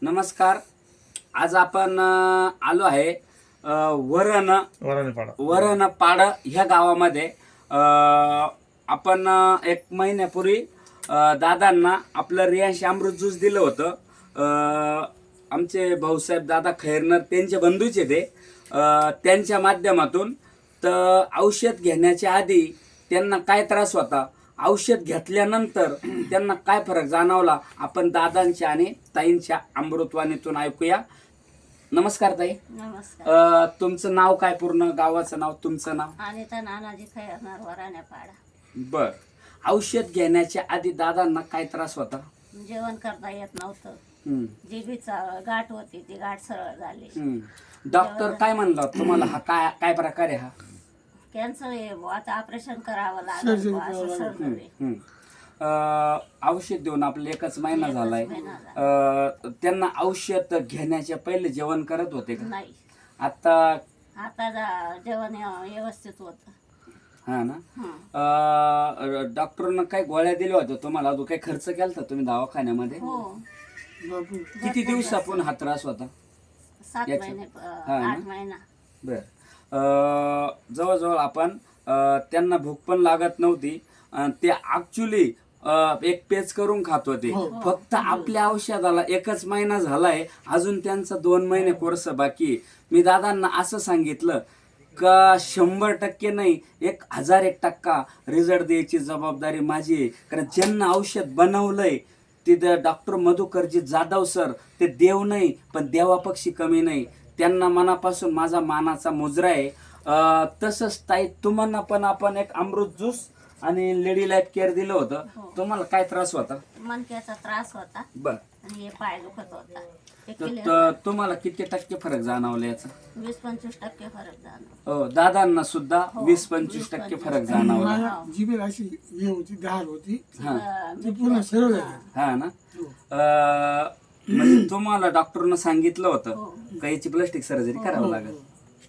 नमस्कार. आज आपण आलो आहे वरणपाड ह्या गावामध्ये. आपण एक महिन्यापूर्वी दादांना आपलं रियांश अमृत ज्यूस दिलं होतं. आमचे भाऊसाहेब दादा खैरनर त्यांचे बंधूचे ते त्यांच्या माध्यमातून. तर औषध घेण्याच्या आधी त्यांना काय त्रास होता, औषध घेतल्यानंतर त्यांना काय फरक जाणवला, आपण दादांच्या आणि ताईंच्या अमृतवाणीतून ऐकूया. नमस्कार ताई. नमस्कार. तुमचं नाव काय, पूर्ण गावाचं नाव, तुमचं नाव? अनिता नानाजी खैरनर वराण्यापाडा. बर. औषध घेण्याच्या आधी दादांना काय त्रास होता? जेवण करता येत नव्हतं. जिभेचा गाठ होती, ती गाठ सरळ झाली. डॉक्टर काय म्हणलं तुम्हाला? हा काय काय प्रकार आहे हा? कॅन्सर आहे, आता ऑपरेशन करावं लागेल असं सर्जरी. औषध देऊन आपलं एकच महिना झालाय. त्यांना औषध घेण्याच्या पहिले जेवण करत होते का? नाही. आता जेवण व्यवस्थित होत. हा ना. डॉक्टरनं काही गोळ्या दिल्या होत्या तुम्हाला? अजून काही खर्च केला तुम्ही दवाखान्यामध्ये? हो. किती दिवसापून हा त्रास होता? 7 महिने 8 महिना. बर. जवळजवळ आपण त्यांना भूक पण लागत नव्हती. ते ऍक्च्युली एक पेज करून खात होते. फक्त आपल्या औषधाला एकच महिना झालाय, अजून त्यांचा 2 महिने कोर्स बाकी. मी दादांना असं सांगितलं का 100% नाही, 1001% रिझल्ट द्यायची जबाबदारी माझी आहे. कारण ज्यांना औषध बनवलंय तिथं डॉक्टर मधुकरजी जाधव सर, ते देव नाही पण देवापक्षी कमी नाही. त्यांना मनापासून माझा मानाचा मुजरा आहे. तसंच ताई, तुम्हाला पण आपण एक अमृत ज्यूस आणि लेडी लाईफ केअर दिलं होतं. तुम्हाला काय त्रास होता? मणक्याचा त्रास होता. बर. आणि हे पाय दुखत होता. तर तुम्हाला किती टक्के फरक जाणवला याचा? 20-25% फरक जाणवला. हो, दादांना सुद्धा 20-25% फरक जाणवला. जीभेला अशी हे होती, धार होती, हा ती पूर्ण सरळ झाली. हा ना. म्हणजे तुम्हाला डॉक्टरनं सांगितलं होतं का याची प्लास्टिक सर्जरी करावं लागेल?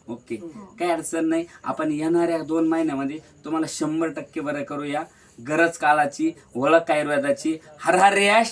ओके, काही अडचण नाही. आपण येणाऱ्या 2 महिन्यामध्ये तुम्हाला 100% बरं करूया. गरज काळाची, ओळख आयुर्वेदाची. हर हर यश.